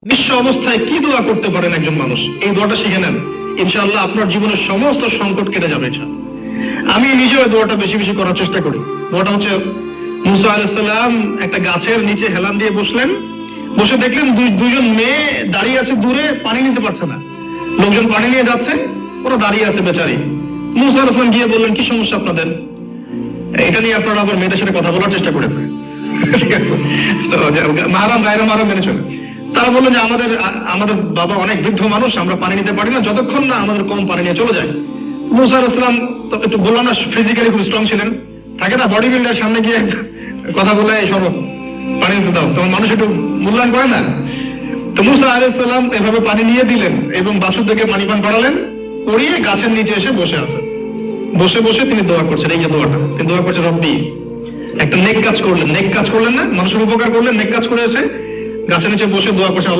নিঃস্ব অবস্থায় কি দোয়া করতে পারেন একজন মানুষ, এই দোয়াটা শিখে নেন, ইনশাআল্লাহ আপনার জীবনের সমস্ত সংকট কেটে যাবে। আমি নিজেও দোয়াটা বেশি বেশি করার চেষ্টা করি। দোয়াটা হচ্ছে, মুসা আলাইহিস সালাম একটা গাছের নিচে হেলান দিয়ে বসলেন, বসে দেখলেন দুইজন মেয়ে দাঁড়িয়ে আছে দূরে, পানি নিতে পারছে না। লোকজন পানি নিয়ে যাচ্ছে, ওরা দাঁড়িয়ে আছে বেচারি। মুসা আলাইহিস সালাম গিয়ে বললেন, কি সমস্যা আপনাদের? এটা নিয়ে আপনারা আবার মেয়েদের সাথে কথা বলার চেষ্টা করেন। ঠিক আছে, তো মাহারাম গায়রা মাহারাম মেনে চলে। তারা বললো যে আমাদের বাবা অনেক বৃদ্ধ মানুষ, আমরা পানি নিতে পারি না যতক্ষণ না আমাদের কম পানি নিয়ে চলে যায়। মুসা আলাইহিস সালাম তো একটু বললাম না, ফিজিক্যালি খুব স্ট্রং ছিলেন, থাকে না বডি বিল্ডার, সামনে গিয়ে কথা বলে এই সরো পানি নিতে দাও, তখন মানুষ একটু মূল্যায়ন করে না। তো মুসা আলাইহিস সালাম এভাবে পানি নিয়ে দিলেন এবং বাছুরদেরকে পানি পান করালেন, করিয়ে গাছের নিচে এসে বসে আছেন। বসে বসে তিনি দোয়া করছেন, এই যে দোয়াটা তিনি দোয়া করছেন, রব্বি, একটা নেক কাজ করলেন না, মানুষের উপকার করলেন, নেক কাজ করে এসে গাছের নিচে বসে দোয়া করছেন, আল্লাহ